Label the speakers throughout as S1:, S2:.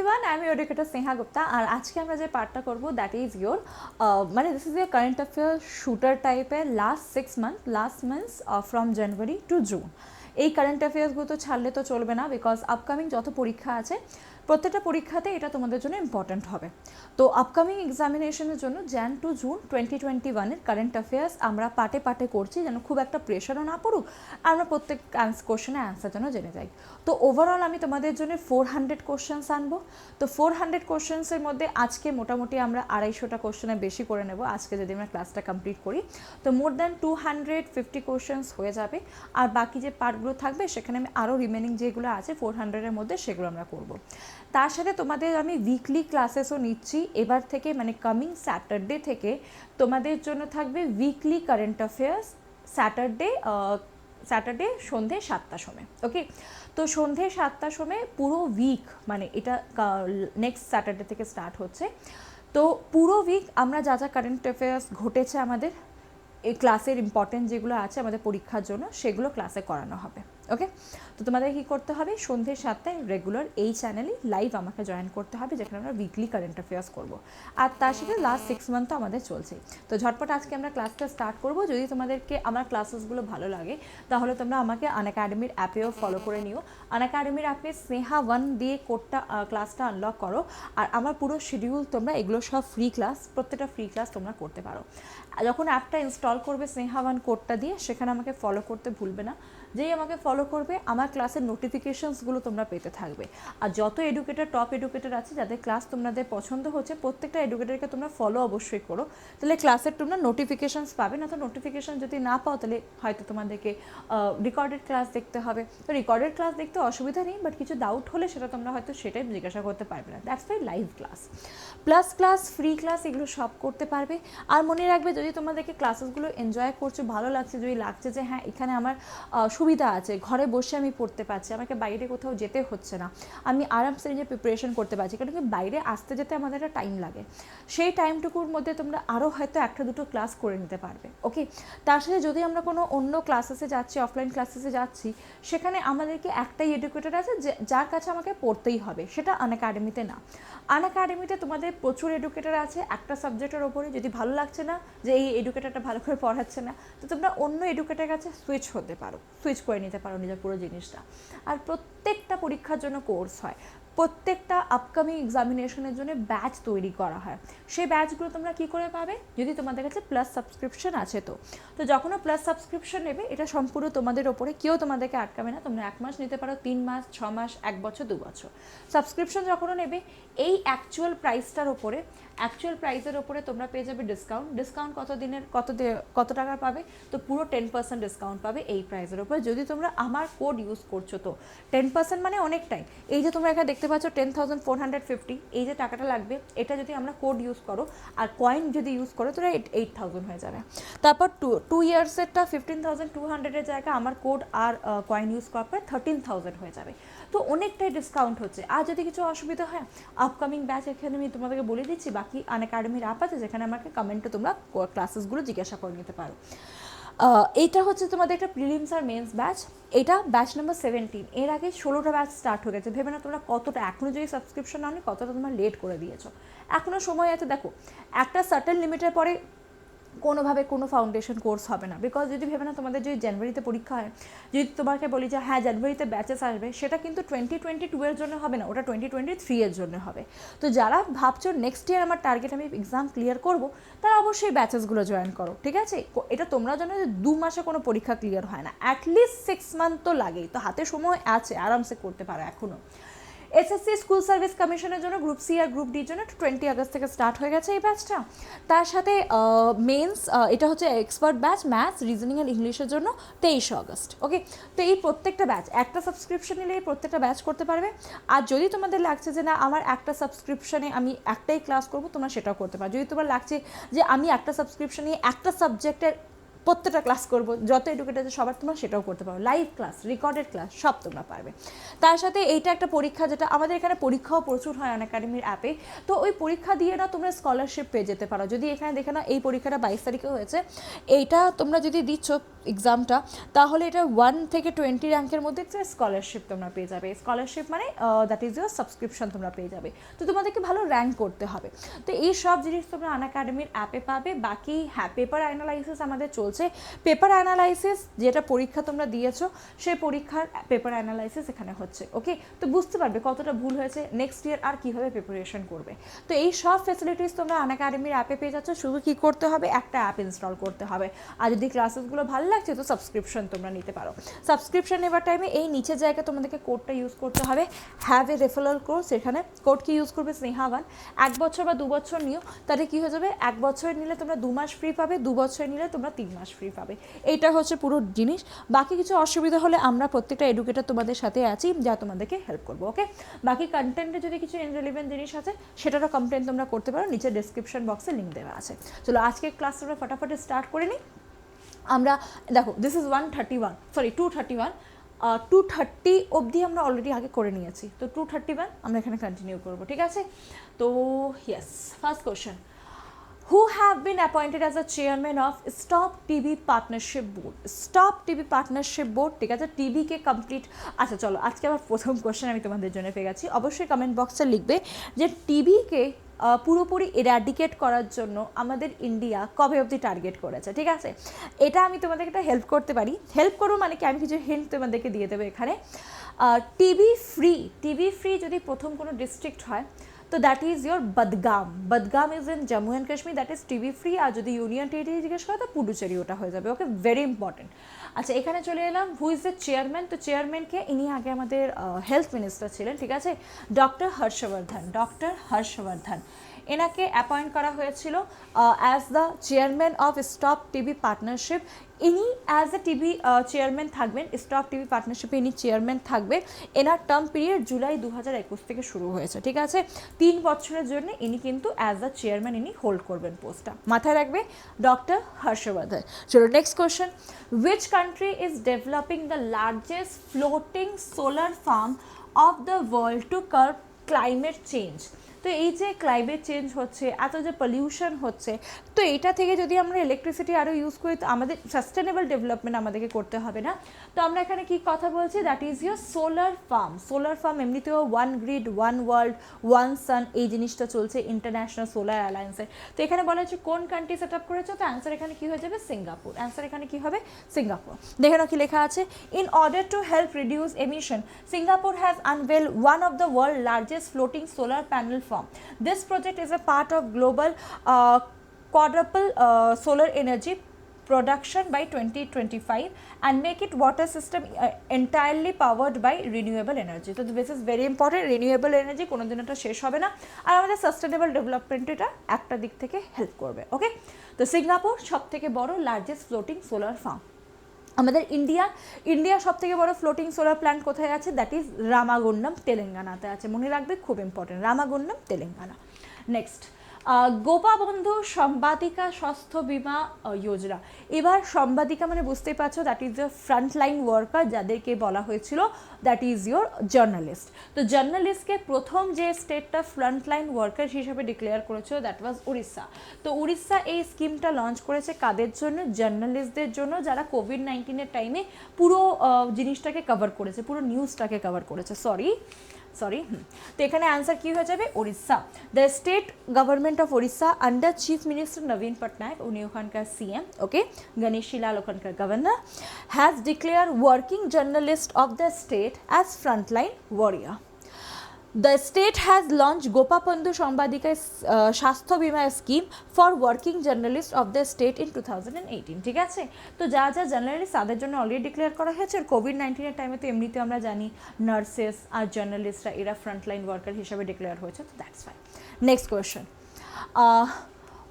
S1: Everyone, আমি educator Sneha Gupta. আর আজকে আমরা যে পার্টটা করবো দ্যাট ইজ ইয়োর মানে this is a current affair shooter টাইপের last month from January to June. এই কারেন্ট অ্যাফেয়ার্সগুলো তো ছাড়লে তো চলবে না, বিকজ আপকামিং যত পরীক্ষা আছে প্রত্যেকটা পরীক্ষাতে এটা তোমাদের জন্য ইম্পর্ট্যান্ট হবে। তো আপকামিং এক্সামিনেশনের জন্য jan to June 2021-এর কারেন্ট অ্যাফেয়ার্স আমরা পার্টে পার্টে করছি, যেন খুব একটা প্রেশারও না পড়ুক, আর আমরা প্রত্যেক কোশ্চেনের অ্যান্সার যেন জেনে যাই। তো ওভারঅল আমি তোমাদের জন্য 400 কোশ্চেন্স আনবো। তো 400 কোশ্চেন্সের মধ্যে আজকে মোটামুটি আমরা 250টা কোশ্চেনে বেশি করে নেব আজকে যদি আমরা ক্লাসটা কমপ্লিট করি। তো মোর দ্যান 250 কোশ্চেন্স হয়ে যাবে। আর বাকি যে পার্টগুলো থাকবে সেখানে আমি আরও রিমেনিং যেগুলো আছে 400-এর মধ্যে সেগুলো আমরা করব। তার সাথে তোমাদের আমি উইকলি ক্লাসেসও নিচ্ছি এবার থেকে, মানে কামিং স্যাটারডে থেকে তোমাদের জন্য থাকবে উইকলি কারেন্ট অ্যাফেয়ার্স স্যাটারডে সন্ধ্যে 7টার সময়। ওকে, তো সন্ধ্যে 7টার সময় পুরো উইক, মানে এটা নেক্সট স্যাটারডে থেকে স্টার্ট হচ্ছে। তো পুরো উইক আমরা যা যা কারেন্ট অ্যাফেয়ার্স ঘটেছে আমাদের এই ক্লাসের ইম্পর্টেন্ট যেগুলো আছে আমাদের পরীক্ষার জন্য সেগুলো ক্লাসে করানো হবে। ওকে, তো তোমাদের কী করতে হবে, সন্ধ্যে 7টায় রেগুলার এই চ্যানেলে লাইভ আমাকে জয়েন করতে হবে, যেখানে আমরা উইকলি কারেন্ট অ্যাফেয়ার্স করবো। আর তার সাথে লাস্ট 6 মান্থ তো আমাদের চলছে। তো ঝটপট আজকে আমরা ক্লাসটা স্টার্ট করবো। যদি তোমাদেরকে আমার ক্লাসেসগুলো ভালো লাগে তাহলে তোমরা আমাকে আনএকাডেমির অ্যাপেও ফলো করে নিও। আনএকাডেমির অ্যাপে স্নেহা 1 দিয়ে কোডটা ক্লাসটা আনলক করো। আর আমার পুরো শিডিউল তোমরা এগুলো সব ফ্রি ক্লাস, প্রত্যেকটা ফ্রি ক্লাস তোমরা করতে পারো। যখন অ্যাপটা ইনস্টল করবে স্নেহা 1 কোডটা দিয়ে, সেখানে আমাকে ফলো করতে ভুলবে না। যেই আমাকে ফলো করবে আমার ক্লাসের নোটিফিকেশনসগুলো তোমরা পেতে থাকবে। আর যত এডুকেটর, টপ এডুকেটর আছে যাদের ক্লাস তোমাদের পছন্দ হচ্ছে, প্রত্যেকটা এডুকেটরকে তোমরা ফলো অবশ্যই করো, তাহলে ক্লাসের তোমরা নোটিফিকেশনস পাবে। না তো নোটিফিকেশন যদি না পাও তাহলে হয়তো তোমাদেরকে রেকর্ডেড ক্লাস দেখতে হবে। তো রেকর্ডেড ক্লাস দেখতে অসুবিধা নেই, বাট কিছু ডাউট হলে সেটা তোমরা হয়তো সেটাই জিজ্ঞাসা করতে পারবে না। That's why live class, plus class, free class, এগুলো সব করতে পারবে। আর মনে রাখবে, যদি তোমাদেরকে ক্লাসেসগুলো এনজয় করছো, ভালো লাগছে, যদি লাগছে যে হ্যাঁ এখানে আমার সুবিধা আছে, ঘরে বসে আমি পড়তে পারছি, আমাকে বাইরে কোথাও যেতে হচ্ছে না, আমি আরামসে নিজে প্রিপারেশন করতে পারছি, কারণ কি বাইরে আসতে যেতে আমাদের একটা টাইম লাগে, সেই টাইমটুকুর মধ্যে তোমরা আরও হয়তো একটা দুটো ক্লাস করে নিতে পারবে। ওকে, তার সাথে যদি আমরা কোনো অন্য ক্লাসেসে যাচ্ছি, অফলাইন ক্লাসেসে যাচ্ছি, সেখানে আমাদেরকে একটাই এডুকেটর আছে যার কাছে আমাকে পড়তেই হবে, সেটা আনএকাডেমিতে না। আনএকাডেমিতে তোমাদের প্রচুর এডুকেটর আছে একটা সাবজেক্টের ওপরে। যদি ভালো লাগছে না যে এই এডুকেটরটা ভালো করে পড়াচ্ছে না, তো তোমরা অন্য এডুকেটরের কাছে সুইচ করে নিতে পারো নিজের পুরো জিনিসটা। আর প্রত্যেকটা পরীক্ষার জন্য কোর্স হয়, প্রত্যেকটা আপকামিং এক্সামিনেশনের জন্য ব্যাচ তৈরি করা হয়। সেই ব্যাচগুলো তোমরা কী করে পাবে, যদি তোমাদের কাছে প্লাস সাবস্ক্রিপশন আছে। তো যখনও প্লাস সাবস্ক্রিপশন নেবে, এটা সম্পূর্ণ তোমাদের ওপরে, কেউ তোমাদেরকে আটকাবে না। তোমরা 1 মাস নিতে পারো, 3 মাস, 6 মাস, 1 বছর, 2 বছর সাবস্ক্রিপশন যখনও নেবে, এই অ্যাকচুয়াল প্রাইসের ওপরে তোমরা পেয়ে যাবে ডিসকাউন্ট কত টাকা পাবে, তো পুরো 10% ডিসকাউন্ট পাবে এই প্রাইসের ওপরে যদি তোমরা আমার কোড ইউজ করছো। তো 10% মানে অনেকটাই। এই যে তোমরা এখানে দেখতে পাচ্ছ 10,450, এই যে টাকাটা লাগবে, এটা যদি আমরা কোড ইউজ করো আর কয়েন যদি ইউজ করো, তোরা 8,000 হয়ে যাবে। তারপর 2 ইয়ার্সেরটা 15,200-এর জায়গায় আমার কোড আর কয়েন ইউজ করার পরে 13,000 হয়ে যাবে। তো অনেকটাই ডিসকাউন্ট হচ্ছে। আর যদি কিছু অসুবিধা হয়, আপকামিং ব্যাচ এখানে আমি তোমাদেরকে বলে দিচ্ছি, বাকি আনএকাডেমির অ্যাপ আছে যেখানে আমাকে কমেন্টে তোমরা ক্লাসেসগুলো জিজ্ঞাসা করে নিতে পারো। এইটা হচ্ছে তোমাদের একটা প্রিলিমস আর মেন্স ব্যাচ, এটা ব্যাচ নাম্বার 17। এর আগে 16টা ব্যাচ স্টার্ট হয়ে গেছে। ভেবে না তোমরা কতটা, এখনও যদি সাবস্ক্রিপশন নাও নি, কতটা তোমরা লেট করে দিয়েছো। এখনও সময় আছে। দেখো, একটা সার্টেন লিমিটের পরে কোনোভাবে কোনো ফাউন্ডেশন কোর্স হবে না, বিকজ যদি ভেবে না তোমাদের যদি জানুয়ারিতে পরীক্ষা হয়, যদি তোমাকে বলি যে হ্যাঁ জানুয়ারিতে ব্যাচেস আসবে, সেটা কিন্তু 2022-এর জন্য হবে না, ওটা 2023-এর জন্য হবে। তো যারা ভাবছো নেক্সট ইয়ার আমার টার্গেট আমি এক্সাম ক্লিয়ার করবো, তারা অবশ্যই ব্যাচেসগুলো জয়েন করো, ঠিক আছে? এটা তোমরা জানো যে 2 মাসে কোনো পরীক্ষা ক্লিয়ার হয় না, অ্যাটলিস্ট 6 মান্থ তো লাগেই। তো হাতে সময় আছে, আরামসে করতে পারো এখনও। এসএসসি স্কুল সার্ভিস কমিশনের জন্য গ্রুপ সি আর গ্রুপ ডির জন্য 20 আগস্ট থেকে স্টার্ট হয়ে গেছে এই ব্যাচটা। তার সাথে মেন্স, এটা হচ্ছে এক্সপার্ট ব্যাচ, ম্যাথস, রিজনিং আর ইংলিশের জন্য 23 আগস্ট। ওকে, তো এই প্রত্যেকটা ব্যাচ, একটা সাবস্ক্রিপশন নিলে এই প্রত্যেকটা ব্যাচ করতে পারবে। আর যদি তোমাদের লাগছে যে না আমার একটা সাবস্ক্রিপশনে আমি একটাই ক্লাস করবো, তোমরা সেটাও করতে পারো। যদি তোমার লাগছে যে আমি একটা সাবস্ক্রিপশন নিয়ে একটা সাবজেক্টের প্রত্যেকটা ক্লাস করবো, যত এডুকেটেড আছে সবার তোমরা সেটাও করতে পারো, লাইভ ক্লাস, রেকর্ডেড ক্লাস সব তোমরা পারবে। তার সাথে এইটা একটা পরীক্ষা, যেটা আমাদের এখানে পরীক্ষাও প্রচুর হয় আনএকাডেমির অ্যাপে, তো ওই পরীক্ষা দিয়ে না তোমরা স্কলারশিপ পেয়ে যেতে পারো। যদি এখানে দেখে না এই পরীক্ষাটা 22 তারিখে হয়েছে, এইটা তোমরা যদি দিচ্ছ এক্সামটা, তাহলে এটা 1 থেকে 20 র্যাঙ্কের মধ্যে একটা স্কলারশিপ তোমরা পেয়ে যাবে। স্কলারশিপ মানে দ্যাট ইজ ইউর সাবস্ক্রিপশন তোমরা পেয়ে যাবে। তো তোমাদেরকে ভালো র্যাঙ্ক করতে হবে। তো এই সব জিনিস তোমরা আনএকাডেমির অ্যাপে পাবে। বাকি হ্যাঁ, পেপার অ্যানালাইসিস আমাদের চলছে। পেপার অ্যানালাইসিস যেটা পরীক্ষা তোমরা দিয়েছো, সেই পরীক্ষার পেপার অ্যানালাইসিস এখানে হচ্ছে। ওকে, তো বুঝতে পারবে কতটা ভুল হয়েছে, নেক্সট ইয়ার আর কীভাবে প্রিপারেশন করবে। তো এই সব ফেসিলিটিস তোমরা আনএকাডেমির অ্যাপে পেয়ে যাচ্ছ। শুধু কী করতে হবে, একটা অ্যাপ ইনস্টল করতে হবে। আর যদি ক্লাসেসগুলো ভালো লাগছে তো সাবস্ক্রিপশন তোমরা নিতে পারো। সাবস্ক্রিপশন নেবার টাইমে এই নিচের জায়গায় তোমাদেরকে কোডটা ইউজ করতে হবে, হ্যাভ এ রেফারেল কোড। সেখানে কোড কি ইউজ করবে, স্নেহা1। 1 বছর বা 2 বছর নিও, তাহলে কী হয়ে যাবে, 1 বছরের নিলে তোমরা 2 মাস ফ্রি পাবে, 2 বছরের নিলে তোমরা 3 মাস ফ্রি পাবে। এইটা হচ্ছে পুরো জিনিস। বাকি কিছু অসুবিধা হলে আমরা প্রত্যেকটা এডুকেটর তোমাদের সাথে আছি, যা তোমাদেরকে হেল্প করবো। ওকে, বাকি কন্টেন্টে যদি কিছু ইনরিলেভেন্ট জিনিস আছে সেটারও কমপ্লেন তোমরা করতে পারো, নিচে ডেসক্রিপশন বক্সে লিঙ্ক দেওয়া আছে। চলো আজকে ক্লাস আমরা ফটাফট স্টার্ট করে নিই। আমরা দেখো, দিস ইজ 231, 230 অবধি আমরা অলরেডি আগে করে নিয়েছি, তো 231 আমরা এখানে কন্টিনিউ করবো, ঠিক আছে? তো yes, first question, who have been appointed as a chairman of Stop TB Partnership Board? Stop TB Partnership Board, ঠিক আছে, টিবিকে কমপ্লিট। আচ্ছা চলো, আজকে আবার প্রথম কোয়েশ্চেন আমি তোমাদের জন্য পেয়ে গেছি। অবশ্যই কমেন্ট বক্সে লিখবে যে টিবিকে পুরোপুরি এরাডিকেট করার জন্য আমাদের ইন্ডিয়া কবে অবধি টার্গেট করেছে, ঠিক আছে? এটা আমি তোমাদেরকে একটা হেল্প করতে পারি। হেল্প করবো মানে কি, আমি কিছু হিন্ট তোমাদেরকে দিয়ে দেবো এখানে। টিবি ফ্রি যদি প্রথম কোনো ডিস্ট্রিক্ট হয়, তো that is your Budgam is in Jammu and Kashmir, that is TB free. আর যদি ইউনিয়ন টেরিটরি জিজ্ঞেস করে তো পুডুচেরি ওটা হয়ে যাবে। ওকে, ভেরি ইম্পর্টেন্ট। আচ্ছা, এখানে চলে এলাম, হু ইজ দ্য চেয়ারম্যান। তো চেয়ারম্যানকে, ইনি আগে আমাদের হেলথ মিনিস্টার ছিলেন, ঠিক আছে, ডক্টর হর্ষবর্ধন। এনাকে অ্যাপয়েন্ট করা হয়েছিল as the chairman of stop TB partnership. ইনি অ্যাজ এ টিবি চেয়ারম্যান থাকবেন, স্টপ টিবি পার্টনারশিপে ইনি চেয়ারম্যান থাকবে। এনার টার্ম পিরিয়ড জুলাই 2021 থেকে শুরু হয়েছে, ঠিক আছে? 3 বছরের জন্য ইনি কিন্তু অ্যাজ দ্য চেয়ারম্যান ইনি হোল্ড করবেন পোস্টটা, মাথায় রাখবে, ডক্টর হর্ষবর্ধন। চলো next question, which country is developing the largest floating solar farm of the world to curb climate change? তো এই যে ক্লাইমেট চেঞ্জ হচ্ছে, এত যে পলিউশন হচ্ছে, তো এটা থেকে যদি আমরা ইলেকট্রিসিটি আরও ইউজ করি, তো আমাদের সাস্টেনেবল ডেভেলপমেন্ট আমাদেরকে করতে হবে না? তো আমরা এখানে কি কথা বলছি, that is your solar farm. এমনিতেও 1 গ্রিড 1 ওয়ার্ল্ড 1 সান, এই জিনিসটা চলছে ইন্টারন্যাশনাল সোলার অ্যালায়েন্সে। তো এখানে বলা হচ্ছে কোন কান্ট্রি সেট আপ করেছে, তো অ্যান্সার এখানে কী হয়ে যাবে, সিঙ্গাপুর। অ্যান্সার এখানে কী হবে, সিঙ্গাপুর। দেখে নাও কি লেখা আছে, in order to help reduce emission, Singapore has unveil one of the world largest floating solar panel farm. This project is a part of global quadruple solar energy production by 2025 and make it water system entirely powered by renewable energy. So this is very important, renewable energy কোনো দিন এটা শেষ হবে না, আর আমাদের sustainable development এটা একটা দিক থেকে হেল্প করবে। ওকে, তো সিঙ্গাপুর সব থেকে বড় লার্জেস্ট ফ্লোটিং সোলার ফার্ম। আমাদের ইন্ডিয়া সব থেকে বড় ফ্লোটিং সোলার প্ল্যান্ট কোথায় আছে, দ্যাট ইজ রামাগুন্ডম, তেলেঙ্গানাতে আছে। মনে রাখবে, খুব ইম্পর্টেন্ট, রামাগুন্ডম, তেলেঙ্গানা। নেক্সট, গোপাবন্ধু সম্পাদিকা স্বাস্থ্য বিমা যোজনা। এবার সম্পাদিকা মানে বুঝতেই পারছো, that is the frontline worker, যাদেরকে বলা হয়েছিল দ্যাট ইজ ইয়োর জার্নালিস্ট। তো জার্নালিস্টকে প্রথম যে স্টেটটা ফ্রন্টলাইন ওয়ার্কার হিসেবে ডিক্লেয়ার করেছিল, দ্যাট ওয়াজ উড়িষ্যা। তো উড়িষ্যা এই স্কিমটা লঞ্চ করেছে কাদের জন্য, জার্নালিস্টদের জন্য, যারা কোভিড-19 টাইমে পুরো জিনিসটাকে কভার করেছে, পুরো নিউজটাকে কভার করেছে। সরি, তো এখানে অ্যান্সার কী হয়ে যাবে, Orissa. The state government of Orissa under chief minister নবীন পটনায়ক, উনি ওখানকার সিএম, ওকে, গণেশী লাল ওখানকার governor, has declare working journalist of the state as frontline warrior. The state has launched Gopabandhu Sambadika স্বাস্থ্য বিমা scheme for working journalist of the state in 2018, ঠিক আছে? তো যা জার্নালিস্ট তাদের জন্য অলরেডি ডিক্লেয়ার করা হয়েছে। আর কোভিড-19 টাইমে তো এমনিতে আমরা জানি নার্সেস আর জার্নালিস্টরা এরা ফ্রন্টলাইন ওয়ার্কার হিসেবে ডিক্লেয়ার হয়েছে, তো that's fine. Next question,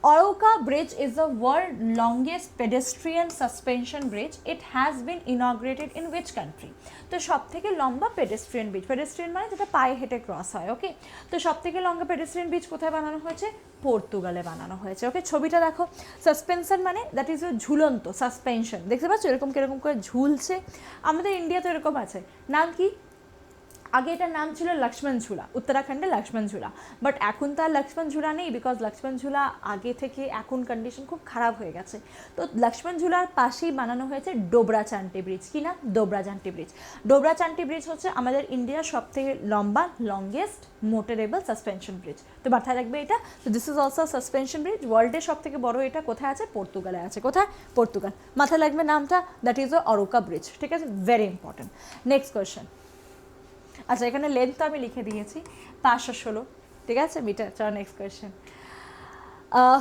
S1: Oroka Bridge is the world's longest pedestrian suspension bridge. It has been inaugurated in which country? তো সব থেকে লম্বা পেডেস্ট্রিয়ান ব্রিজ, পেডেস্ট্রিয়ান মানে যেটা পায়ে হেঁটে ক্রস হয়, ওকে। তো সব থেকে লম্বা পেডেস্ট্রিয়ান ব্রিজ কোথায় বানানো হয়েছে? পর্তুগালে বানানো হয়েছে, ওকে। ছবিটা দেখো, সাসপেনশন মানে দ্যাট ইজ ঝুলন্ত, সাসপেনশন দেখতে পাচ্ছ এরকম কিরকম করে ঝুলছে। আমাদের ইন্ডিয়াতে এরকম আছে, নাম কি? আগে এটার নাম ছিল লক্ষ্মণ ঝুলা, উত্তরাখণ্ডে লক্ষ্মণ ঝুলা, বাট এখন তো আর লক্ষ্মণ ঝুলা নেই, বিকজ লক্ষ্মণ ঝুলা আগে থেকে এখন কন্ডিশন খুব খারাপ হয়ে গেছে। তো লক্ষ্মণ ঝুলার পাশেই বানানো হয়েছে ডোবরাচান্টি ব্রিজ। কি না? ডোবরাচান্টি ব্রিজ। ডোবরাচান্টি ব্রিজ হচ্ছে আমাদের ইন্ডিয়ার সব থেকে লম্বা, লংগেস্ট মোটরেবল সাসপেনশন ব্রিজ। তো মাথায় রাখবে এটা। তো this is also suspension bridge, ওয়ার্ল্ডের সব থেকে বড়। এটা কোথায় আছে? পর্তুগালে আছে। কোথায়? পর্তুগাল। মাথায় রাখবে নামটা, দ্যাট ইজ অরোকা ব্রিজ, ঠিক আছে? Very important. Next question. আচ্ছা, এখানে লেন্থ তো আমি লিখে দিয়েছি 516, ঠিক আছে মিটার। চলো next question.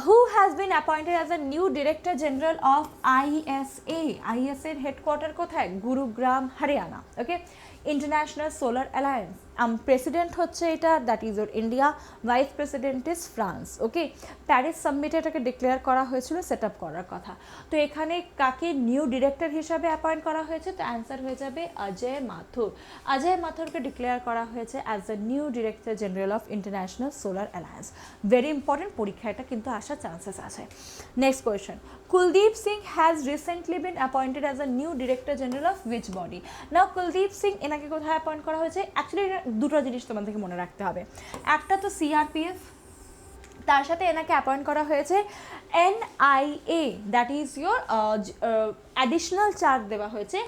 S1: Who has been appointed as a new director general of ISA? ISA এর হেডকোয়ার্টার কোথায়? Gurugram, Haryana, okay. International solar alliance, president হচ্ছে এটা, that is our India, vice president is France, okay. Paris সামিটে এটাকে ডিক্লেয়ার করা হয়েছিল set up করার কথা। তো এখানে কাকে নিউ ডিরেক্টর হিসাবে অ্যাপয়েন্ট করা হয়েছে? তো অ্যান্সার হয়ে যাবে অজয় মাথুর। অজয় মাথুরকে ডিক্লেয়ার করা হয়েছে as the new director general of international solar alliance. Very important, পরীক্ষা এটা কিন্তু আসার চান্সেস আছে। Next question. Kuldeep Singh has recently been appointed as a new Director General of which body? Now Kuldeep Singh এনাকে কোথায় appoint করা হয়েছে? Actually দুটো জিনিস তোমাদেরকে মনে রাখতে হবে। একটা তো CRPF, তার সাথে এনাকে অ্যাপয়েন্ট করা হয়েছে NIA, that is your additional charge দেওয়া হয়েছে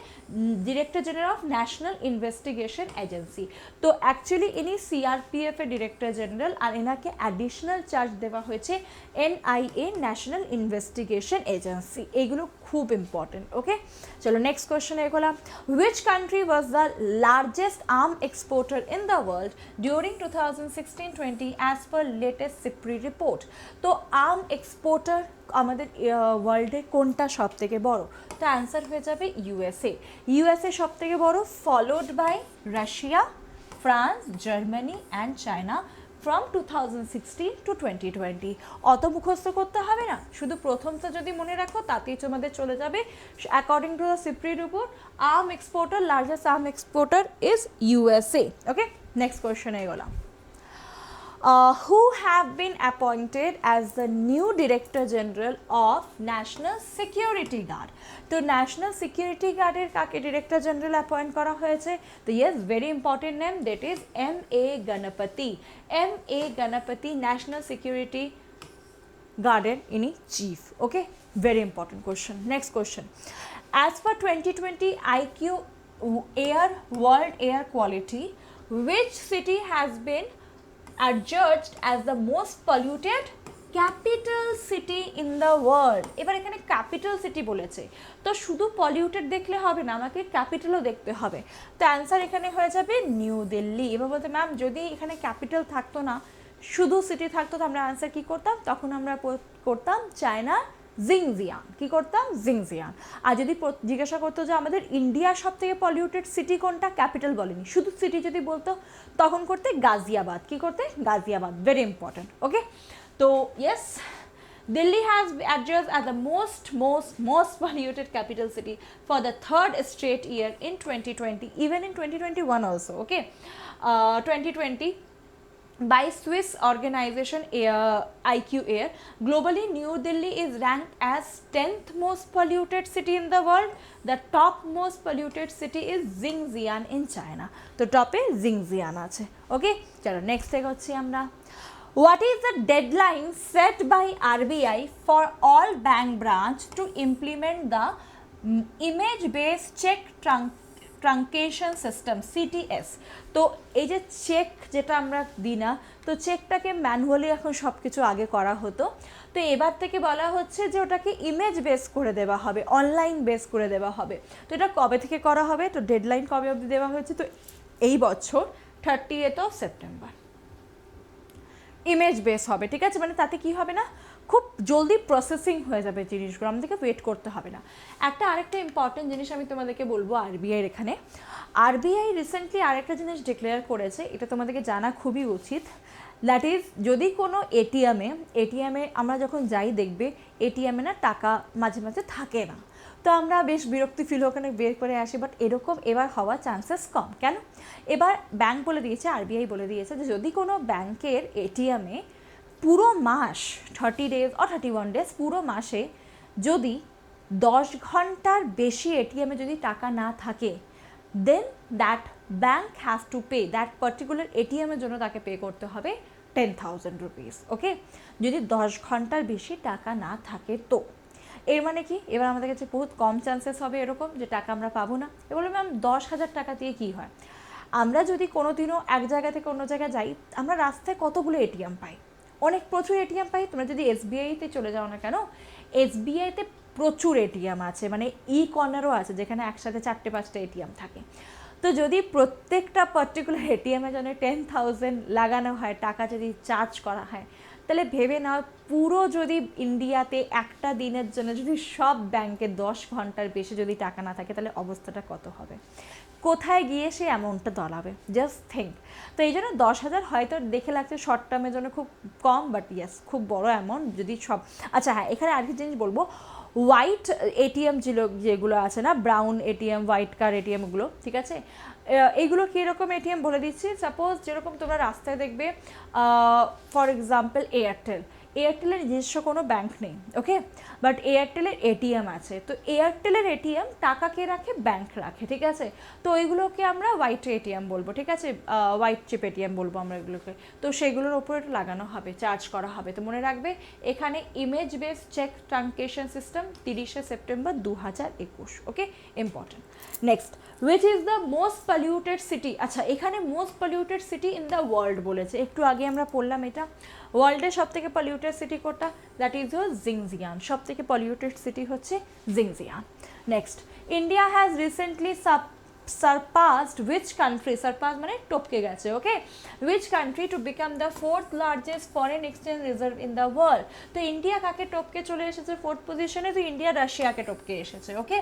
S1: director general of national investigation agency. তো অ্যাকচুয়ালি ইনি CRPF এর ডিরেক্টর জেনারেল, আর এনাকে অ্যাডিশনাল চার্জ দেওয়া হয়েছে NIA, ন্যাশনাল ইনভেস্টিগেশন এজেন্সি। এগুলো খুব ইম্পর্টেন্ট, ওকে। চলো নেক্সট কোয়েশ্চেন এগোলাম। Which country was the largest arm exporter in the world during 2016-20 as per latest SIPRI report? তো আর্ম এক্সপোর্টার আমাদের ওয়ার্ল্ডে কোনটা সব থেকে বড়? তো অ্যান্সার হয়ে যাবে USA। USA সব থেকে বড়, followed by Russia, France, Germany and China from 2016 to 2020। অত মুখস্থ করতে হবে না, শুধু প্রথমটা যদি মনে রাখো তাতেই তোমাদের চলে যাবে। According to the SIPRI report, arm exporter, largest arm exporter is USA, okay. Next কোয়েশ্চেনে এগোলাম। Who have been appointed as the new Director General of National Security Guard? তো ন্যাশনাল সিকিউরিটি গার্ডের কাকে ডিরেক্টর জেনারেল অ্যাপয়েন্ট করা হয়েছে? তো yes, very important name, that is MA Ganapathy. MA Ganapathy national security গার্ডের ইনি chief, okay. Very important question. Next question. As per 2020 IQ Air World Air Quality, which city has been adjudged as the most polluted capital city in the world? এবার এখানে capital city বলেছে, তো শুধু polluted দেখলে হবে না, আমাকে ক্যাপিটালও দেখতে হবে। তো অ্যান্সার এখানে হয়ে যাবে নিউ দিল্লি। এবার বলতে ম্যাম যদি এখানে ক্যাপিটাল থাকতো না, শুধু সিটি থাকতো, তো আমরা অ্যান্সার কী করতাম? তখন আমরা করতাম চায়না জিংজিয়াং। কী করতাম? জিংজিয়াং। আর যদি জিজ্ঞাসা করতো যে আমাদের ইন্ডিয়ার সব থেকে পলিউটেড সিটি কোনটা, ক্যাপিটাল বলেনি, শুধু সিটি যদি বলতো তখন করতে গাজিয়াবাদ। কী করতে? গাজিয়াবাদ। ভেরি ইম্পর্টেন্ট, ওকে। তো yes, Delhi has been adjudged as the most polluted capital city for the third straight year in 2020, even in 2021 also, okay. 2020 by Swiss organization IQ Air. Globally, New Delhi is ranked as 10th most polluted city in the world. The top most polluted city is Xinjiang in China. তো টপে Xinjiang আছে, ওকে। চলো next থেকে হচ্ছে আমরা। What is the deadline set by RBI for all bank branch to implement the image-based check truncation system CTS? তো এই যে চেক যেটা আমরা দিই না, তো চেকটাকে ম্যানুয়ালি এখন সব কিছু আগে করা হতো, তো এবার থেকে বলা হচ্ছে যে ওটাকে ইমেজ বেস করে দেওয়া হবে, অনলাইন বেস করে দেওয়া হবে। তো এটা কবে থেকে করা হবে? তো ডেডলাইন কবে অবধি দেওয়া হয়েছে? তো এই বছর 30th সেপ্টেম্বর ইমেজ বেস হবে, ঠিক আছে। মানে তাতে কি হবে না, খুব জলদি প্রসেসিং হয়ে যাবে জিনিসগুলো, আমাদেরকে ওয়েট করতে হবে না। আরেকটা ইম্পর্টেন্ট জিনিস আমি তোমাদেরকে বলবো আরবিআইয়ের এখানে। আরবিআই রিসেন্টলি আরেকটা জিনিস ডিক্লেয়ার করেছে, এটা তোমাদেরকে জানা খুবই উচিত। দ্যাট ইজ যদি কোনো এটিএমে আমরা যখন যাই দেখবে এটিএমে না টাকা মাঝে মাঝে থাকে না, তো আমরা বেশ বিরক্তি ফিল ওখানে বের করে আসি, বাট এরকম এবার হওয়ার চান্সেস কম। কেন? এবার ব্যাংক বলে দিয়েছে, আরবিআই বলে দিয়েছে যে যদি কোনো ব্যাংকের এটিএমে পুরো মাস 30 days or 31 days পুরো মাসে যদি 10 ঘন্টার বেশি এটিএমে যদি টাকা না থাকে, then that bank has to pay that particular এটিএমের জন্য তাকে পে করতে হবে 10,000 rupees। ওকে, যদি 10 ঘন্টার বেশি টাকা না থাকে তো এর মানে কি, এবার আমাদের কাছে বহুত কম চান্সেস হবে এরকম যে টাকা আমরা পাবো না। এবার ম্যাম 10,000 টাকা দিয়ে কী হয়? আমরা যদি কোনো দিনও এক জায়গা থেকে অন্য জায়গায় যাই, আমরা রাস্তায় কতগুলো এটিএম পাই, অনেক প্রচুর এটিএম পাই। তোমরা যদি এসবিআইতে চলে যাও না কেন, এসবিআইতে প্রচুর এটিএম আছে, মানে কর্নারও আছে যেখানে একসাথে 4-5টা এটিএম থাকে। তো যদি প্রত্যেকটা পার্টিকুলার এটিএমে যেন 10,000 লাগানো হয়, টাকা যদি চার্জ করা হয়, তাহলে ভেবে নাও পুরো যদি ইন্ডিয়াতে একটা দিনের জন্য যদি সব ব্যাংকে 10 ঘন্টার বেশি যদি টাকা না থাকে, তাহলে অবস্থাটা কত হবে, কোথায় গিয়ে সে অ্যামাউন্টটা দলাবে? Just think. তো এই জন্য 10,000 হয়তো দেখে লাগছে শর্ট টার্মের জন্য খুব কম, বাট ইয়েস খুব বড় অ্যামাউন্ট যদি সব। আচ্ছা হ্যাঁ, এখানে আরেকটা জিনিস বলবো, হোয়াইট এটিএম যেগুলো আছে না, ব্রাউন এটিএম, হোয়াইট কার এটিএমগুলো, ঠিক আছে, এইগুলো কীরকম এটিএম বলে দিচ্ছি। সাপোজ যেরকম তোমরা রাস্তায় দেখবে ফর এক্সাম্পল এয়ারটেলের নিজস্ব কোনো ব্যাংক নেই, ওকে, বাট এয়ারটেলের এটিএম আছে। তো এয়ারটেলের এটিএম টাকা কে রাখে? ব্যাংক রাখে, ঠিক আছে। তো ওইগুলোকে আমরা হোয়াইট এটিএম বলবো, ঠিক আছে, হোয়াইট চিপ এটিএম বলবো আমরা এগুলোকে। তো সেগুলোর ওপরে লাগানো হবে, চার্জ করা হবে। তো মনে রাখবে এখানে image base check truncation system 30শে September 2021, okay, important. Next, which is the most polluted city? আচ্ছা, এখানে most polluted city in the world বলেছে, একটু আগে আমরা পড়লাম এটা। ওয়ার্ল্ডের সব থেকে পলিউটেড সিটি কোনটা? That is Xinjiang. সব থেকে পলিউটেড সিটি হচ্ছে Xinjiang. Next, India has recently surpassed which country? Surpass মানে টপকে গেছে, okay, which country to become the 4th largest foreign exchange reserve in the world? তো ইন্ডিয়া কাকে টপকে চলে এসেছে 4th পজিশনে? তো ইন্ডিয়া রাশিয়াকে টপকে এসেছে, okay.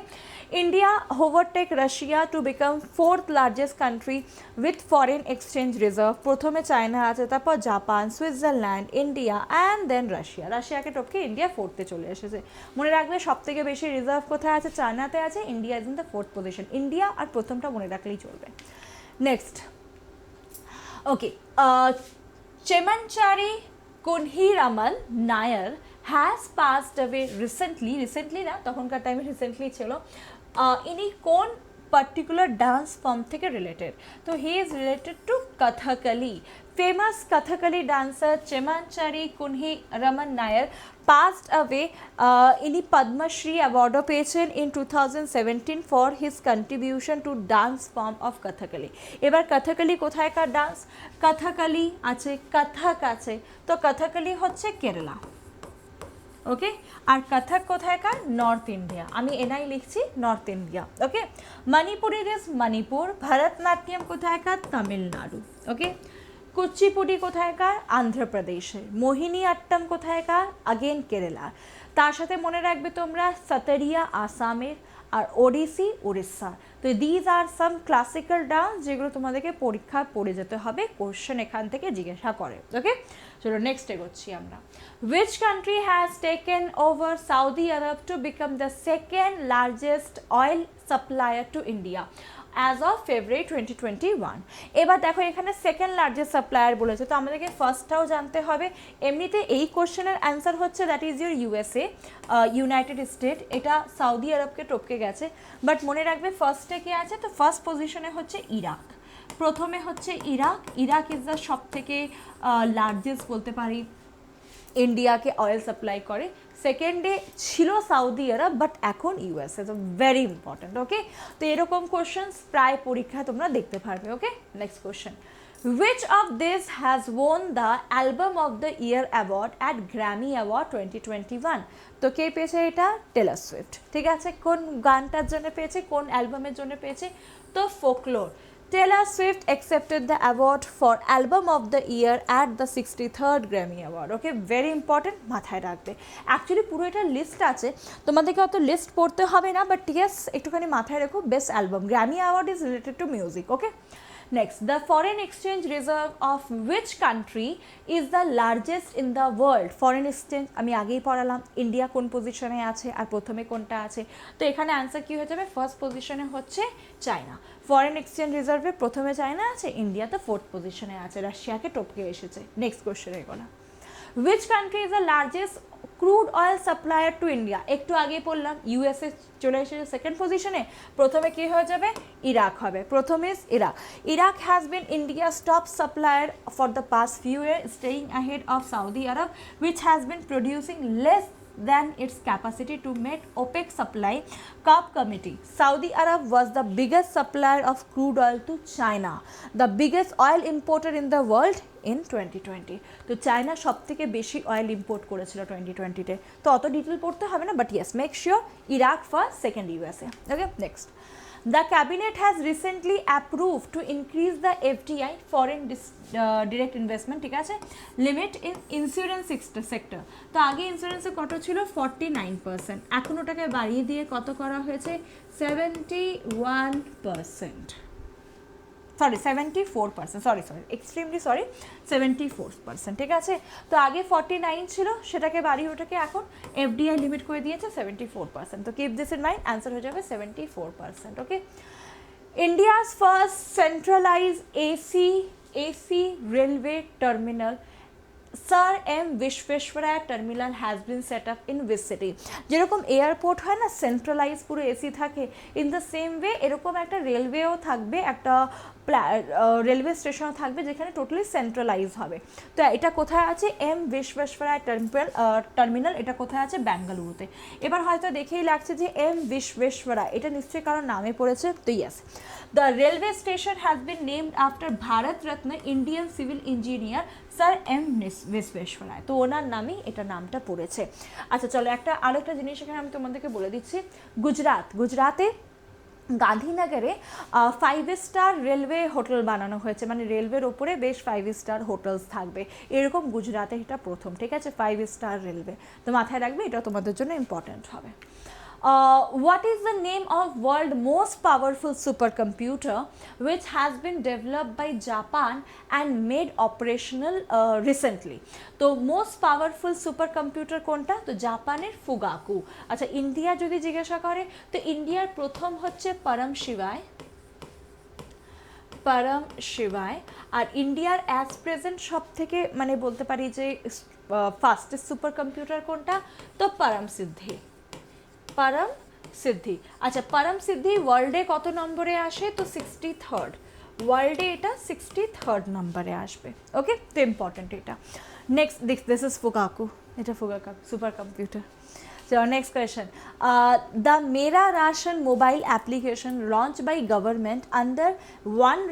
S1: India overtake Russia to become 4th largest country with foreign exchange reserve। প্রথমে চায়না আছে, তারপর Japan, Switzerland, India and then Russia. রাশিয়াকে টপকে ইন্ডিয়া 4th-এ চলে এসেছে। মনে রাখবে সব থেকে বেশি রিজার্ভ কোথায় আছে? চায়নাতে আছে। India is in the 4th position. India আর প্রথমটা মনে রাখলেই চলবে। Next, okay, Chemancheri Kunhiraman Nair has passed away recently না, তখনকার টাইমে রিসেন্টলি ছিল। ইনি কোন পার্টিকুলার ডান্স ফর্ম থেকে রিলেটেড? তো he is related to Kathakali. Famous Kathakali dancer Chemancheri Kunhiraman Nair passed away। ইনি পদ্মশ্রী অ্যাওয়ার্ডও পেয়েছেন in 2017 for his contribution to dance form of Kathakali. এবার কথাকলি কোথায়কার ডান্স? কথাকলি আছে, কথক আছে। তো কথাকলি হচ্ছে কেরালা, ওকে, আর কথক কোথায়কার? North India. আমি এনআই লিখছি, north India, okay. Manipuri is Manipur. Bharatanatyam কোথায়কার? তামিলনাড়ু, ওকে। কুচিপুডি কোথায়কার? অন্ধ্রপ্রদেশের। মোহিনী আট্টম কোথায়কার? আগেন কেরালা। তার সাথে মনে রাখবে তোমরা সতরিয়া আসামের, আর ওড়িশি উড়িষ্যা। তো these are some classical dance যেগুলো তোমাদেরকে পরীক্ষায় পড়ে যেতে হবে, কোশ্চেন এখান থেকে জিজ্ঞাসা করে, ওকে। চলো নেক্সট এগোচ্ছি আমরা। Which country has taken over Saudi Arab to become the second largest oil supplier to India as of February 2021? এবার দেখো এখানে সেকেন্ড লার্জেস্ট সাপ্লায়ার বলেছে, তো আমাদেরকে ফার্স্টটাও জানতে হবে। এমনিতে এই কোশ্চেনের অ্যান্সার হচ্ছে that is your USA, United state. এটা সৌদি আরবকে টপকে গেছে, বাট মনে রাখবে ফার্স্টে কে আছে? তো ফার্স্ট পজিশনে হচ্ছে ইরাক। প্রথমে হচ্ছে ইরাক ইজ দ্য সব থেকে লার্জেস্ট বলতে পারি, ইন্ডিয়াকে অয়েল সাপ্লাই করে। সেকেন্ডে ছিল সৌদি আরব, বাট এখন ইউএসএ। তো ভেরি ইম্পর্ট্যান্ট, ওকে। তো এরকম কোশ্চেন্স প্রায় পরীক্ষায় তোমরা দেখতে পারবে, okay. Next question, which of this has won the album of the year award at Grammy Award 2021? তো কে পেয়েছে এটা? টেলর সুইফট, ঠিক আছে। কোন গানটার জন্য পেয়েছে, কোন অ্যালবামের জন্য পেয়েছে? তো folklore. Taylor Swift accepted the award for Album of the Year at the 63rd Grammy Award, okay, very important, মাথায় রাখবে। অ্যাকচুয়ালি পুরো এটা লিস্ট আছে, তোমাদেরকে অত লিস্ট পড়তে হবে না, বাট ইয়েস একটুখানি মাথায় রেখো। Best album, Grammy award is related to music, okay. Next, the foreign exchange reserve of which country is the largest in the world? Foreign exchange আমি আগেই পড়ালাম, ইন্ডিয়া কোন পজিশনে আছে আর প্রথমে কোনটা আছে, তো এখানে অ্যান্সার কী হয়ে যাবে, ফার্স্ট পজিশনে হচ্ছে চায়না। ফরেন এক্সচেঞ্জ রিজার্ভে প্রথমে চায়না আছে, ইন্ডিয়া তো ফোর্থ পজিশনে আছে, রাশিয়াকে টপকে এসেছে। নেক্সট কোশ্চেন এগোনা, which country is the largest crude oil supplier to India? একটু আগে পড়লাম ইউএসএ চলে এসেছে সেকেন্ড পজিশনে, প্রথমে কি হয়ে যাবে, ইরাক হবে। প্রথম is Iraq. Iraq has been India's top supplier for the past few year, staying ahead of Saudi Arab, which has been producing less than its capacity to meet OPEC supply COP committee. Saudi Arab was the biggest supplier of crude oil to China, the biggest oil importer in the world in 2020. তো China সব থেকে বেশি oil import করেছিল 2020-তে। তো অত detail পড়তে হবে না, but yes make sure Iraq first, second USA. Okay, next, the cabinet has recently approved to increase the FDI foreign direct investment, ঠিক আছে, limit in insurance sector। তো আগে ইন্স্যুরেন্সে কত ছিল, 49%, এখন ওটাকে বাড়িয়ে দিয়ে কত করা হয়েছে, 71%, সরি 74%, সরি এক্সট্রিমলি সরি, 74%, ঠিক আছে। তো আগে 49 ছিল, সেটাকে বাড়িয়ে ওটাকে এখন এফডিআই লিমিট করে দিয়েছে 74%। তো keep this in mind, answer হয়ে যাবে 74%। Okay, India's first centralise AC railway terminal sir M বিশ্বেশ্বরায়া terminal has been set up in which city? যেরকম এয়ারপোর্ট হয় না সেন্ট্রালাইজ পুরো এসি থাকে, ইন দ্য সেম ওয়ে এরকম একটা রেলওয়েও থাকবে, একটা রেলওয়ে স্টেশনও থাকবে যেখানে টোটালি সেন্ট্রালাইজ হবে। তো এটা কোথায় আছে, এম বিশ্বেশ্বরায়া টার্মিনাল, এটা কোথায় আছে, বেঙ্গালুরুতে। এবার হয়তো দেখেই লাগছে যে এম বিশ্বেশ্বরায়া, এটা নিশ্চয়ই কারোর নামে পড়েছে, তো yes, the railway station has been named after Bharat Ratna Indian civil engineer sir M বিশ্বেশ্বরায়া, তো ওনার নামেই এটা নামটা পড়েছে। আচ্ছা চলো, আরেকটা জিনিস এখানে আমি তোমাদেরকে বলে দিচ্ছি, গুজরাতে গান্ধীনগরে 5 স্টার রেলওয়ে হোটেল বানানো হয়েছে, মানে রেলওয়ের ওপরে বেশ 5 স্টার হোটেলস থাকবে, এরকম গুজরাতে এটা প্রথম, ঠিক আছে, 5 স্টার রেলওয়ে। তো মাথায় রাখবে, এটা তোমাদের জন্য ইম্পর্ট্যান্ট হবে। What is the name of world most powerful supercomputer which has been developed by Japan and made operational recently? তো মোস্ট পাওয়ারফুল সুপার কম্পিউটার কোনটা, তো জাপানের ফুগাকু। আচ্ছা, ইন্ডিয়া যদি জিজ্ঞাসা করে, তো ইন্ডিয়ার প্রথম হচ্ছে পরম শিবায়, আর ইন্ডিয়ার অ্যাজ প্রেজেন্ট সব থেকে মানে বলতে পারি যে ফাস্টেস্ট সুপার কম্পিউটার কোনটা, তো পরম সিদ্ধি। আচ্ছা, পরম সিদ্ধি ওয়ার্ল্ডে কত নম্বরে আসে, তো 63rd, ওয়ার্ল্ডে এটা 63rd নম্বরে আসবে। ওকে, তো ইম্পর্টেন্ট এটা। নেক্সট, দিস ইজ ফুগাকু, এটা Fugaku super computer. So next question, the Mera Ration mobile application launched by government under one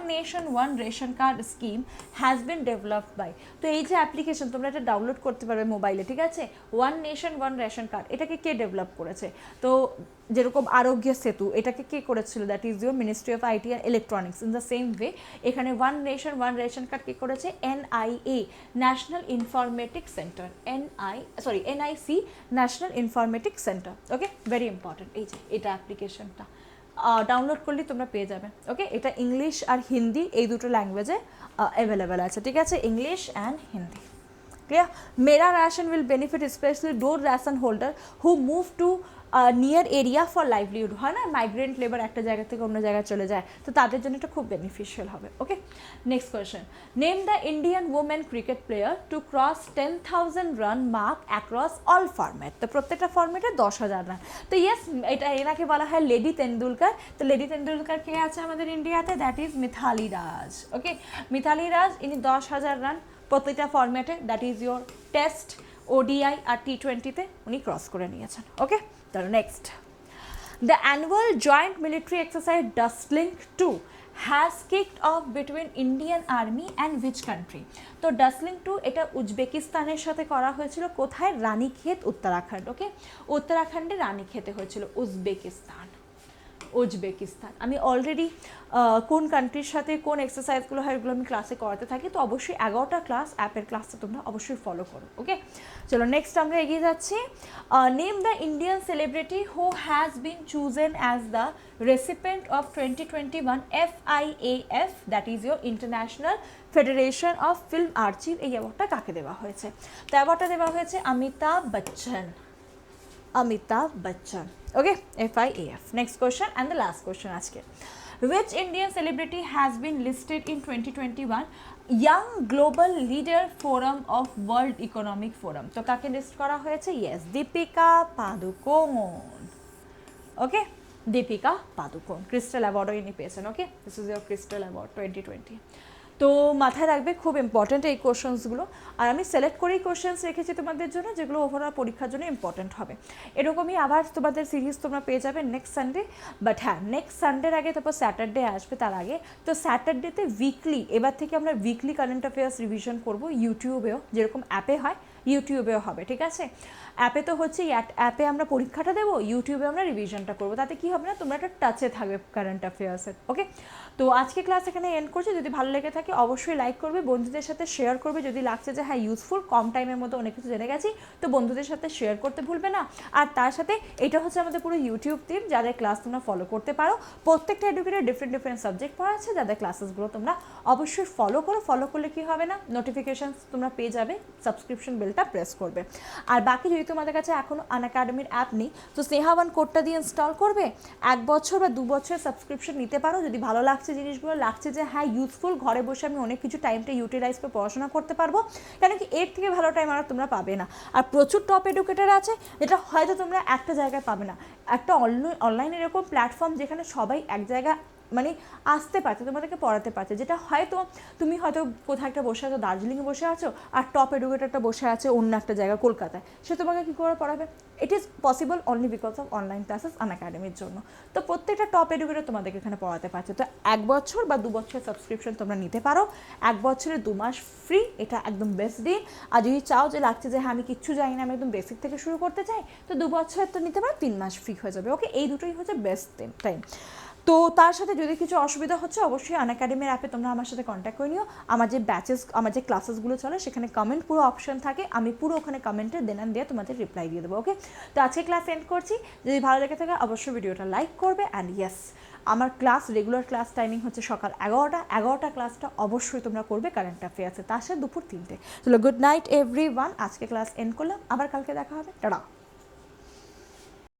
S1: nation one ration card scheme has been developed by, তো এই যে application তোমরা এটা download করতে পারবে মোবাইলে, ঠিক আছে, one nation one ration card, এটাকে কে ডেভেলপ করেছে, তো যেরকম আরোগ্য সেতু এটাকে কে করেছিল, that is your ministry of IT and electronics. In the same way এখানে one nation one ration card কে করেছে, NIA national informatic centre, NIC national informatic centre. Okay, very important, এই যে এটা অ্যাপ্লিকেশনটা ডাউনলোড করলে তোমরা পেয়ে যাবে। ওকে, এটা ইংলিশ আর হিন্দি এই দুটো ল্যাঙ্গুয়েজে অ্যাভেলেবেল আছে, ঠিক আছে, English and Hindi. Clear? Mera ration will benefit specially door ration holder who move to near area for livelihood, হয় না, মাইগ্রেন্ট লেবার একটা জায়গা থেকে অন্য জায়গায় চলে যায়, তো তাদের জন্য এটা খুব বেনিফিশিয়াল হবে। Okay, next question, name the Indian women cricket player to cross 10,000 run mark across all format, তো প্রত্যেকটা ফরম্যাটে 10,000 রান। তো ইয়েস, এটা এনাকে বলা হয় লেডি তেন্ডুলকার। তো লেডি তেন্ডুলকার কে আছে আমাদের ইন্ডিয়াতে, that is Mithali Raj. Okay, Mithali Raj, ইনি 10,000 রান প্রত্যেকটা ফরম্যাটে, that is your test, ODI আর টি20তে উনি ক্রস করে নিয়েছেন। ওকে, তাহলে next, the annual joint military exercise Dustlik 2 has kicked off between Indian army and which country? তো ডাস্টলিংক 2 এটা উজবেকিস্তানের সাথে করা হয়েছিল, কোথায়, রানীক্ষেত, উত্তরাখণ্ড। ওকে, উত্তরাখণ্ডে রানীক্ষেতে হয়েছিল, উজবেকিস্তান। উজবেকিস্তান। আমি অলরেডি কোন কান্ট্রির সাথে কোন এক্সারসাইজগুলো হয় এগুলো আমি ক্লাসে করাতে থাকি, তো অবশ্যই 11টা ক্লাস অ্যাপের ক্লাসটা তোমরা অবশ্যই ফলো করো। ওকে, চলো নেক্সট আমরা এগিয়ে যাচ্ছি। Name the Indian celebrity who has been chosen as the recipient of 2021 FIAF, that is your international federation of film archive. এই অ্যাওয়ার্ডটা কাকে দেওয়া হয়েছে? তো অ্যাওয়ার্ডটা দেওয়া হয়েছে Amitabh Bachchan. Amitabh Bachchan. Okay, FIAF। Next question and the last question আজকে। Which Indian celebrity has been listed in 2021 Young Global Leader Forum of World Economic Forum? তো কাকে লিস্ট করা হয়েছে? Yes, Deepika Padukone. Okay, Deepika Padukone crystal অ্যাওয়ার্ডও ইনি পেয়েছেন। Okay, this is your crystal award 2020। তো মাথায় রাখবে, খুব ইম্পর্ট্যান্ট এই কোশ্চেন্সগুলো, আর আমি সিলেক্ট করেই কোশ্চেন্স রেখেছি তোমাদের জন্য যেগুলো ওভারঅল পরীক্ষার জন্য ইম্পর্ট্যান্ট হবে। এরকমই আবার তোমাদের সিরিজ তোমরা পেয়ে যাবে নেক্সট সানডে। বাট হ্যাঁ, নেক্সট সানডের আগে তারপর স্যাটারডে আসবে তার আগে। তো স্যাটারডেতে উইকলি, এবার থেকে আমরা উইকলি কারেন্ট অ্যাফেয়ার্স রিভিশন করবো ইউটিউবেও, যেরকম অ্যাপে হয় ইউটিউবেও হবে, ঠিক আছে? অ্যাপে তো হচ্ছে অ্যাপে আমরা পরীক্ষাটা দেবো, ইউটিউবে আমরা রিভিশনটা করবো, তাতে কী হবে না তোমরা একটা টাচে থাকবে কারেন্ট অ্যাফেয়ার্সের। ওকে, তো আজকে ক্লাস এখানে এন্ড করছি। যদি ভালো লেগে থাকে অবশ্যই লাইক করবে, বন্ধুদের সাথে শেয়ার করবে, যদি লাগছে যে হ্যাঁ ইউজফুল, কম টাইমের মধ্যে অনেক কিছু জেনে গেছি, তো বন্ধুদের সাথে শেয়ার করতে ভুলবে না। আর তার সাথে এটা হচ্ছে আমাদের পুরো ইউটিউব টিম, যাদের ক্লাস তোমরা ফলো করতে পারো। প্রত্যেকটা এডুকেটের ডিফারেন্ট ডিফারেন্ট সাবজেক্ট পড়াচ্ছে, যাদের ক্লাসেসগুলো তোমরা অবশ্যই ফলো করো। ফলো করলে কি হবে না, নোটিফিকেশান তোমরা পেয়ে যাবে, সাবস্ক্রিপশন বেলটা প্রেস করবে। আর বাকি যদি তোমাদের কাছে এখনও আনএকাডেমির অ্যাপ নেই, তো স্নেহাওয়ান কোডটা দিয়ে ইনস্টল করবে, 1 বছর বা 2 বছর সাবস্ক্রিপশন নিতে পারো। যদি ভালো লাগছে জিনিসগুলো, লাগছে যে হ্যাঁ ইউজফুল, ঘরে বসে আমি অনেক কিছু টাইমটা ইউটিলাইজ করে পড়াশোনা করতে পারবো, কেন কি এর থেকে ভালো টাইম আর তোমরা পাবে না। আর প্রচুর টপ এডুকেটার আছে, যেটা হয়তো তোমরা একটা জায়গায় পাবে না। একটা অনলাইন এরকম প্ল্যাটফর্ম যেখানে সবাই এক জায়গায় মানে আসতে পারছে, তোমাদেরকে পড়াতে পারছে, যেটা হয়তো তুমি হয়তো কোথাও একটা বসে আছো, দার্জিলিংয়ে বসে আছো, আর টপ এডুকেটারটা বসে আছে অন্য একটা জায়গা কলকাতায়, সে তোমাকে কী করে পড়াবে? It is possible only because of online classes আনএকাডেমির জন্য। তো প্রত্যেকটা টপ এডুকেটার তোমাদেরকে এখানে পড়াতে পারছে। তো 1 বছর বা 2 বছর সাবস্ক্রিপশন তোমরা নিতে পারো, 1 বছরে 2 মাস ফ্রি, এটা একদম বেস্ট ডিল। আর যদি চাও যে লাগছে যে হ্যাঁ আমি কিচ্ছু জানি না, আমি একদম বেসিক থেকে শুরু করতে চাই, তো 2 বছর তো নিতে পারো, 3 মাস ফ্রি হয়ে যাবে। ওকে, এই দুটোই হচ্ছে বেস্ট টাইম। তো তার সাথে যদি কিছু অসুবিধা হচ্ছে অবশ্যই আনএকাডেমির অ্যাপে তোমরা আমার সাথে কন্ট্যাক্ট করে নিও। আমার যে ব্যাচেস, আমার যে ক্লাসেসগুলো চলে সেখানে কমেন্ট পুরো অপশন থাকে, আমি পুরো ওখানে কমেন্টে দেন দিয়ে তোমাদের রিপ্লাই দিয়ে দেবো। ওকে, তো আজকে ক্লাস এন্ড করছি। যদি ভালো লেগে থাকে অবশ্যই ভিডিওটা লাইক করবে। অ্যান্ড ইয়েস, আমার ক্লাস রেগুলার ক্লাস টাইমিং হচ্ছে সকাল 11টা ক্লাসটা অবশ্যই তোমরা করবে কারেন্ট অ্যাফেয়ার্সে, তার সাথে দুপুর 3টে। চলো, গুড নাইট এভরিওয়ান। আজকে ক্লাস এন্ড করলাম, আবার কালকে দেখা হবে, টাটা।